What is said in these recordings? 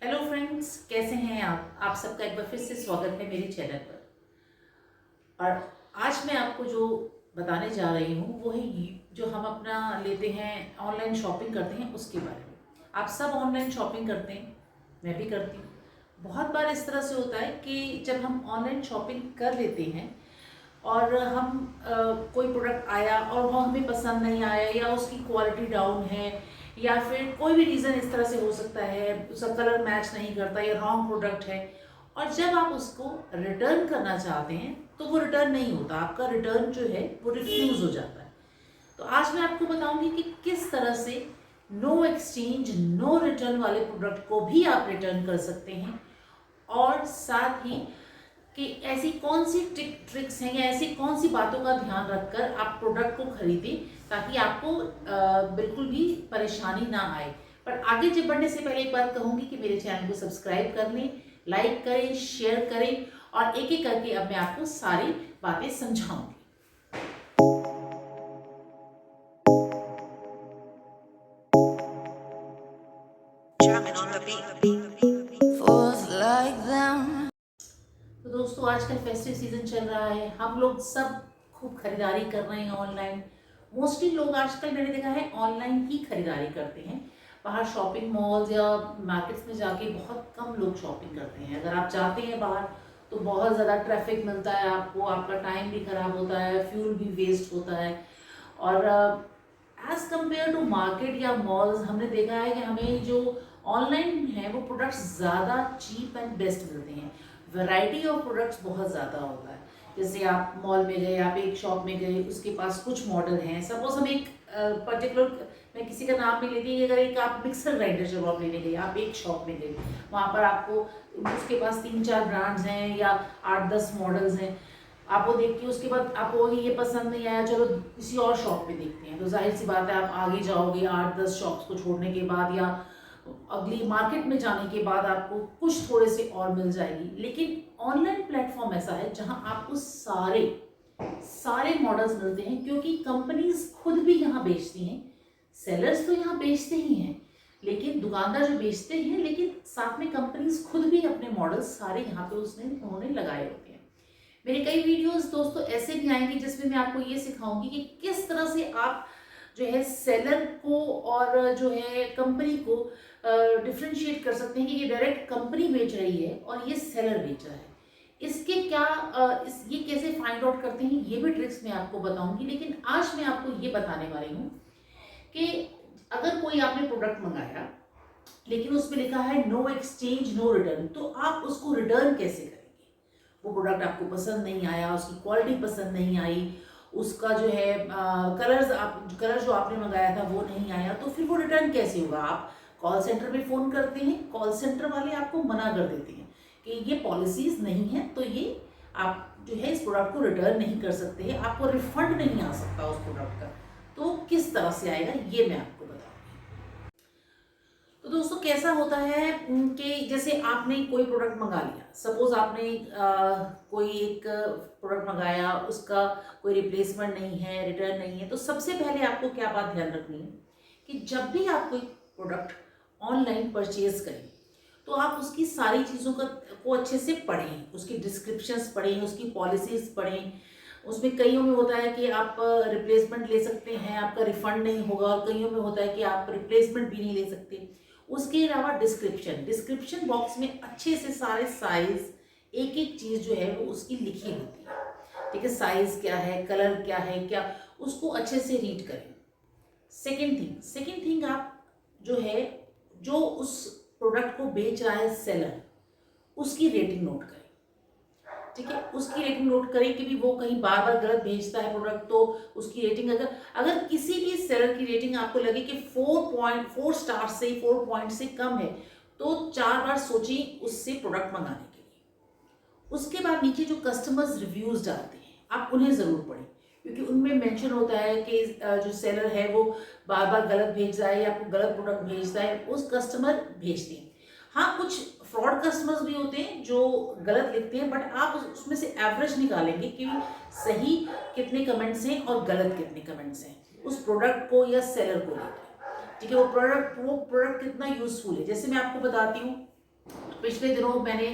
Hello friends, कैसे हैं आप सबका एक बार फिर से स्वागत है मेरे चैनल पर। और आज मैं आपको जो बताने जा रही हूँ वो है जो हम अपना लेते हैं ऑनलाइन शॉपिंग करते हैं उसके बारे में। आप सब ऑनलाइन शॉपिंग करते हैं, मैं भी करती हूँ। बहुत बार इस तरह से होता है कि जब हम ऑनलाइन शॉपिंग कर लेते हैं और हम कोई प्रोडक्ट आया और वो हमें पसंद नहीं आया या उसकी क्वालिटी डाउन है या फिर कोई भी रीज़न इस तरह से हो सकता है, उसका कलर मैच नहीं करता या रॉन्ग प्रोडक्ट है, और जब आप उसको रिटर्न करना चाहते हैं तो वो रिटर्न नहीं होता, आपका रिटर्न जो है वो रिफ्यूज़ हो जाता है। तो आज मैं आपको बताऊंगी कि किस तरह से नो एक्सचेंज नो रिटर्न वाले प्रोडक्ट को भी आप रिटर्न कर सकते हैं, और साथ ही कि ऐसी कौन सी ट्रिक्स हैं या ऐसी कौन सी बातों का ध्यान रखकर आप प्रोडक्ट को खरीदें ताकि आपको बिल्कुल भी परेशानी ना आए। पर आगे जब बढ़ने से पहले एक बात कहूंगी कि मेरे चैनल को सब्सक्राइब कर लें, लाइक करें, शेयर करें, और एक एक करके अब मैं आपको सारी बातें समझाऊंगी। Drumming on the beat. Fools like them. तो दोस्तों, आजकल फेस्टिव सीजन चल रहा है, हम लोग सब खूब खरीदारी कर रहे हैं ऑनलाइन। मोस्टली लोग आजकल मैंने देखा है ऑनलाइन ही खरीदारी करते हैं। बाहर शॉपिंग मॉल्स या मार्केट्स में जाके बहुत कम लोग शॉपिंग करते हैं। अगर आप जाते हैं बाहर तो बहुत ज़्यादा ट्रैफिक मिलता है आपको, आपका टाइम भी खराब होता है, फ्यूल भी वेस्ट होता है। और एज कम्पेयर टू मार्केट या मॉल्स हमने देखा है कि हमें जो ऑनलाइन है वो प्रोडक्ट्स ज़्यादा चीप एंड बेस्ट मिलते हैं। वैरायटी ऑफ प्रोडक्ट्स बहुत ज़्यादा होता है। जैसे आप मॉल में गए, आप एक शॉप में गए, उसके पास कुछ मॉडल हैं। सपोज हम एक पर्टिकुलर, मैं किसी का नाम नहीं लेती, अगर एक आप मिक्सर ग्राइंडर जब आप लेने गए, आप एक शॉप में गए, वहाँ पर आपको उसके पास 3-4 ब्रांड्स हैं या 8-10 मॉडल्स हैं। आप वो देख के उसके बाद आपको ये पसंद नहीं आया, चलो किसी और शॉप में देखते हैं, तो जाहिर सी बात है आप आगे जाओगे 8-10 शॉप्स को छोड़ने के बाद या अगली मार्केट में जाने के बाद आपको कुछ थोड़े से और मिल जाएगी। लेकिन ऑनलाइन प्लेटफॉर्म ऐसा है जहां आपको सारे सारे मॉडल्स मिलते हैं, क्योंकि कंपनीज खुद भी यहाँ बेचती हैं। सेलर्स तो यहाँ बेचते ही हैं, लेकिन दुकानदार जो बेचते हैं, लेकिन साथ में कंपनीज खुद भी अपने मॉडल्स सारे यहाँ पे उन्होंने लगाए होते हैं। मेरे कई वीडियोस दोस्तों ऐसे भी आएंगे जिसमें मैं आपको ये सिखाऊंगी कि किस तरह से आप जो है सेलर को और जो है कंपनी को डिफ्रेंशिएट कर सकते हैं कि ये डायरेक्ट कंपनी बेच रही है और ये सेलर बेच रहा है। इसके क्या ये कैसे फाइंड आउट करते हैं, ये भी ट्रिक्स मैं आपको बताऊंगी। लेकिन आज मैं आपको ये बताने वाली हूँ कि अगर कोई आपने प्रोडक्ट मंगाया लेकिन उसमें लिखा है नो एक्सचेंज नो रिटर्न, तो आप उसको रिटर्न कैसे करेंगे। वो प्रोडक्ट आपको पसंद नहीं आया, उसकी क्वालिटी पसंद नहीं आई, उसका जो है कलर जो आपने मंगाया था वो नहीं आया, तो फिर वो रिटर्न कैसे होगा। आप कॉल सेंटर में फ़ोन करते हैं, कॉल सेंटर वाले आपको मना कर देते हैं कि ये पॉलिसीज़ नहीं है, तो ये आप जो है इस प्रोडक्ट को रिटर्न नहीं कर सकते हैं, आपको रिफंड नहीं आ सकता उस प्रोडक्ट का। तो किस तरह से आएगा ये मैं आपको बताऊँ। तो दोस्तों, कैसा होता है कि जैसे आपने कोई प्रोडक्ट मंगा लिया, सपोज आपने कोई एक प्रोडक्ट मंगाया, उसका कोई रिप्लेसमेंट नहीं है, रिटर्न नहीं है, तो सबसे पहले आपको क्या बात ध्यान रखनी है कि जब भी आप कोई प्रोडक्ट ऑनलाइन परचेज करें तो आप उसकी सारी चीज़ों को अच्छे से पढ़ें, उसकी डिस्क्रिप्शंस पढ़ें, उसकी पॉलिसीज पढ़ें। उसमें कईयों में होता है कि आप रिप्लेसमेंट ले सकते हैं, आपका रिफंड नहीं होगा, और कईयों में होता है कि आप रिप्लेसमेंट भी नहीं ले सकते। उसके अलावा डिस्क्रिप्शन बॉक्स में अच्छे से सारे साइज, एक एक चीज़ जो है वो उसकी लिखी होती है। ठीक है, साइज क्या है, कलर क्या है, क्या, उसको अच्छे से रीड करें। सेकेंड थिंग आप जो है, जो उस प्रोडक्ट को बेच रहा है सेलर, उसकी रेटिंग नोट करें। ठीक है, उसकी रेटिंग नोट करें कि भी वो कहीं बार बार गलत भेजता है प्रोडक्ट, तो उसकी रेटिंग अगर अगर किसी भी सेलर की रेटिंग आपको लगे कि 4 स्टार से 4 पॉइंट से कम है, तो 4 बार सोचिए उससे प्रोडक्ट मंगाने के लिए। उसके बाद नीचे जो कस्टमर्स रिव्यूज डालते हैं आप उन्हें ज़रूर पढ़ें, क्योंकि उनमें मेंशन होता है कि जो सेलर है वो बार बार गलत भेज रहा है या आपको गलत प्रोडक्ट भेजता है, उस कस्टमर भेजते हैं। हाँ, कुछ फ्रॉड कस्टमर्स भी होते हैं जो गलत लिखते हैं, बट आप उसमें से एवरेज निकालेंगे कि सही कितने कमेंट्स हैं और गलत कितने कमेंट्स हैं उस प्रोडक्ट को या सेलर को लेकर। ठीक है, वो प्रोडक्ट कितना यूजफुल है। जैसे मैं आपको बताती हूँ पिछले दिनों मैंने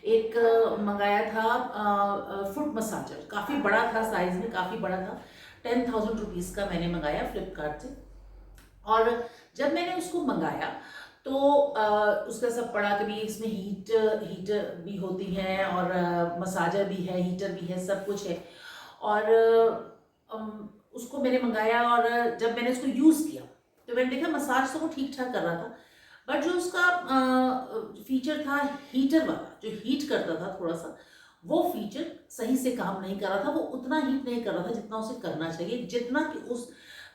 एक मंगाया था फुट मसाजर, काफ़ी बड़ा था, साइज में काफ़ी बड़ा था। 10,000 रुपीज़ का मैंने मंगाया फ्लिपकार्ट से। और जब मैंने उसको मंगाया तो उसका सब पढ़ा कि भी इसमें हीटर भी होती है और मसाजर भी है, हीटर भी है, सब कुछ है। और उसको मैंने मंगाया और जब मैंने उसको यूज़ किया तो मैंने देखा मसाज तो वो ठीक ठाक कर रहा था, बट जो उसका फीचर था हीटर वाला, जो हीट करता था थोड़ा सा, वो फीचर सही से काम नहीं कर रहा था। वो उतना हीट नहीं कर रहा था जितना उसे करना चाहिए, जितना कि उस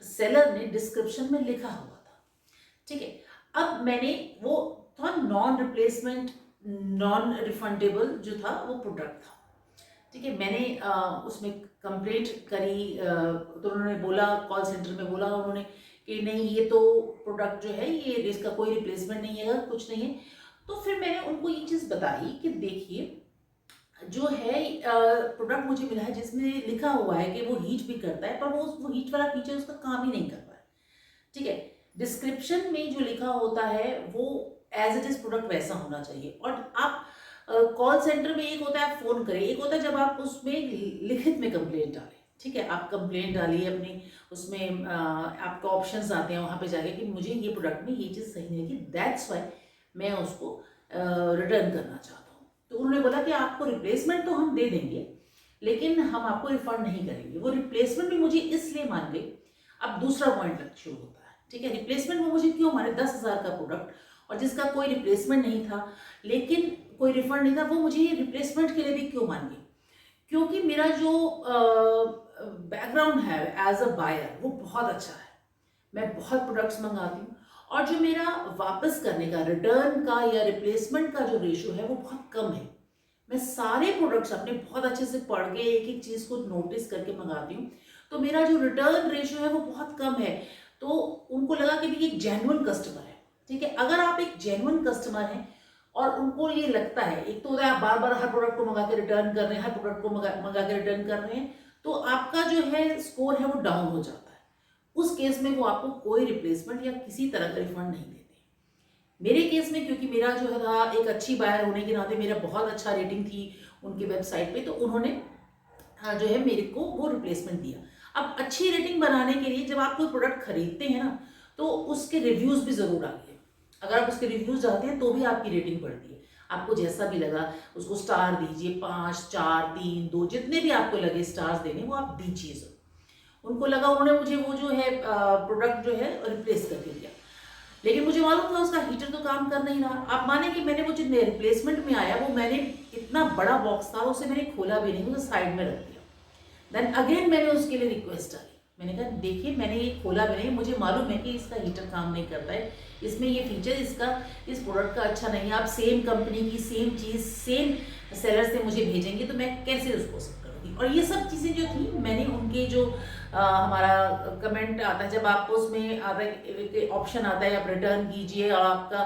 सेलर ने डिस्क्रिप्शन में लिखा हुआ था। ठीक है, अब मैंने वो था नॉन रिप्लेसमेंट, नॉन रिफंडेबल जो था वो प्रोडक्ट था। ठीक है, मैंने उसमें कंप्लेंट करी, तो उन्होंने बोला, कॉल सेंटर में बोला उन्होंने कि नहीं ये तो प्रोडक्ट जो है ये इसका कोई रिप्लेसमेंट नहीं है, कुछ नहीं है। तो फिर मैंने उनको ये चीज़ बताई कि देखिए जो है प्रोडक्ट मुझे मिला है जिसमें लिखा हुआ है कि वो हीट भी करता है, पर वो हीट वाला फीचर उसका काम ही नहीं कर रहा है। ठीक है, डिस्क्रिप्शन में जो लिखा होता है वो एज इट इज प्रोडक्ट वैसा होना चाहिए। और आप कॉल सेंटर में एक होता है फ़ोन करें, एक होता है जब आप उसमें लिखित में कंप्लेंट डालें। ठीक है, आप कंप्लेंट डालिए अपनी, उसमें आपका ऑप्शंस आते हैं वहाँ पे जाके कि मुझे ये प्रोडक्ट में ये चीज़ सही नहीं लगी, दैट्स वाई मैं उसको रिटर्न करना चाहता हूँ। तो उन्होंने बोला कि आपको रिप्लेसमेंट तो हम दे देंगे लेकिन हम आपको रिफंड नहीं करेंगे। वो रिप्लेसमेंट भी मुझे इसलिए मान गई। अब दूसरा पॉइंट शुरू होता है। ठीक है, रिप्लेसमेंट वो मुझे क्यों माने? 10,000 का प्रोडक्ट और जिसका कोई रिप्लेसमेंट नहीं था, लेकिन कोई रिफंड नहीं था, वो मुझे रिप्लेसमेंट के लिए भी क्यों मान गई? क्योंकि मेरा जो बैकग्राउंड है एज अ बायर वो बहुत अच्छा है। मैं बहुत प्रोडक्ट्स मंगाती हूँ और जो मेरा वापस करने का, रिटर्न का या रिप्लेसमेंट का जो रेशो है वो बहुत कम है। मैं सारे प्रोडक्ट्स अपने बहुत अच्छे से पढ़ के एक एक चीज़ को नोटिस करके मंगाती हूँ, तो मेरा जो रिटर्न रेशो है वो बहुत कम है। तो उनको लगा कि भी एक जेन्युइन कस्टमर है। ठीक है, अगर आप एक जेन्युइन कस्टमर हैं और उनको ये लगता है, एक तो होता है आप बार बार हर प्रोडक्ट को मंगा के रिटर्न कर रहे हैं, हर प्रोडक्ट को मंगा के रिटर्न कर रहे हैं, तो आपका जो है स्कोर है वो डाउन हो जाता है। उस केस में वो आपको कोई रिप्लेसमेंट या किसी तरह का रिफंड नहीं देते। मेरे केस में क्योंकि मेरा जो है था एक अच्छी बायर होने के नाते मेरा बहुत अच्छा रेटिंग थी उनकी वेबसाइट पे, तो उन्होंने जो है मेरे को वो रिप्लेसमेंट दिया। अब अच्छी रेटिंग बनाने के लिए जब आप कोई प्रोडक्ट खरीदते हैं ना, तो उसके रिव्यूज़ भी ज़रूर डालिए। अगर आप उसके रिव्यूज़ डालते हैं तो भी आपकी रेटिंग बढ़ती है। आपको जैसा भी लगा उसको स्टार दीजिए, 5, 4, 3, 2 जितने भी आपको लगे स्टार्स देने वो आप दीजिए ज़रूर। उनको लगा, उन्होंने मुझे वो जो है प्रोडक्ट जो है रिप्लेस करके दिया, लेकिन मुझे मालूम था उसका हीटर तो काम कर नहीं रहा। आप माने कि मैंने वो जो रिप्लेसमेंट में आया वो मैंने, इतना बड़ा बॉक्स था उसे मैंने खोला भी नहीं, उसे साइड में रख दिया। देन अगेन मैंने उसके लिए रिक्वेस्ट डाली, मैंने कहा देखिए मैंने ये खोला भी नहीं, मुझे मालूम है कि इसका हीटर काम नहीं करता है, इसमें ये फीचर इसका इस प्रोडक्ट का अच्छा नहीं है, आप सेम कंपनी की सेम चीज़ सेम सेलर से मुझे भेजेंगे तो मैं कैसे उसको सब करूँगी। और ये सब चीज़ें जो थी मैंने उनके जो हमारा कमेंट आता है, जब आपको उसमें आता है ऑप्शन आता है आप रिटर्न कीजिए और आपका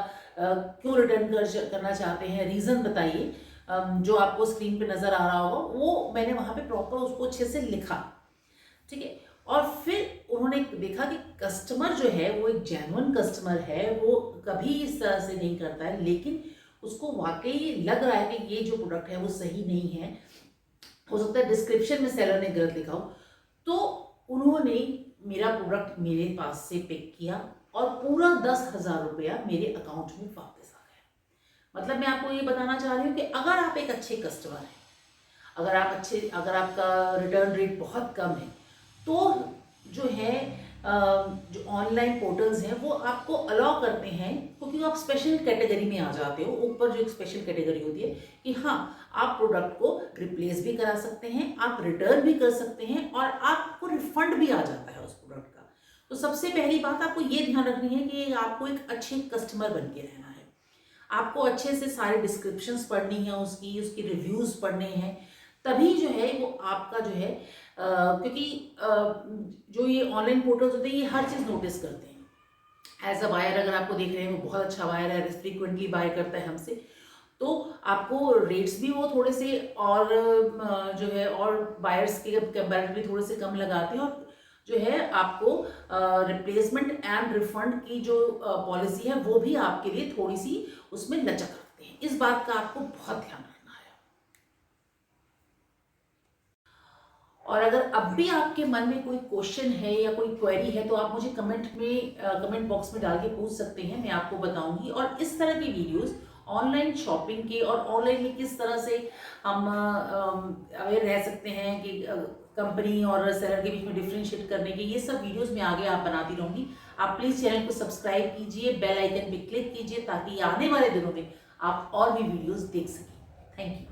क्यों रिटर्न करना चाहते हैं, रीज़न बताइए, जो आपको स्क्रीन पे नज़र आ रहा होगा, वो मैंने वहाँ पे प्रॉपर उसको अच्छे से लिखा। ठीक है, और फिर उन्होंने देखा कि कस्टमर जो है वो एक जेन्युइन कस्टमर है, वो कभी इस तरह से नहीं करता है, लेकिन उसको वाकई लग रहा है कि ये जो प्रोडक्ट है वो सही नहीं है, हो सकता है डिस्क्रिप्शन में सेलर ने गलत लिखा हो। तो उन्होंने मेरा प्रोडक्ट मेरे पास से पिक किया और पूरा 10,000 रुपया मेरे अकाउंट में वापस आ गया। मतलब मैं आपको ये बताना चाह रही हूँ कि अगर आप एक अच्छे कस्टमर हैं, अगर आपका रिटर्न रेट बहुत कम है, तो जो है जो ऑनलाइन पोर्टल्स हैं वो आपको अलाउ करते हैं, क्योंकि आप स्पेशल कैटेगरी में आ जाते हो। ऊपर जो एक स्पेशल कैटेगरी होती है कि हाँ आप प्रोडक्ट को रिप्लेस भी करा सकते हैं, आप रिटर्न भी कर सकते हैं और आपको रिफंड भी आ जाता है उस प्रोडक्ट का। तो सबसे पहली बात आपको ये ध्यान रखनी है कि आपको एक अच्छे कस्टमर बन के रहना है। आपको अच्छे से सारे डिस्क्रिप्शंस पढ़नी है, उसकी रिव्यूज़ पढ़ने हैं, तभी जो है वो आपका जो है क्योंकि जो ये ऑनलाइन पोर्टल्स होते हैं ये हर चीज़ नोटिस करते हैं। एज अ बायर अगर आपको देख रहे हैं वो बहुत अच्छा बायर है, फ्रीक्वेंटली बाय करता है हमसे, तो आपको रेट्स भी वो थोड़े से और जो है और बायर्स के कंपैरेटिवली थोड़े से कम लगाते हैं, और जो है आपको रिप्लेसमेंट एंड रिफंड की जो पॉलिसी है वो भी आपके लिए थोड़ी सी उसमें लचक रखते हैं। इस बात का आपको बहुत ध्यान रखना है। और अगर अब भी आपके मन में कोई क्वेश्चन है या कोई क्वेरी है तो आप मुझे कमेंट बॉक्स में डाल के पूछ सकते हैं, मैं आपको बताऊंगी। और इस तरह की वीडियोस ऑनलाइन शॉपिंग के और ऑनलाइन में किस तरह से हम अवेयर रह सकते हैं कि कंपनी और सेलर के बीच में डिफरेंशिएट करने के, ये सब वीडियोस मैं आगे आप बनाती रहूंगी। आप प्लीज चैनल को सब्सक्राइब कीजिए, बेल आइकन पे क्लिक कीजिए ताकि आने वाले दिनों में आप और भी वीडियोस देख सकें। Thank you.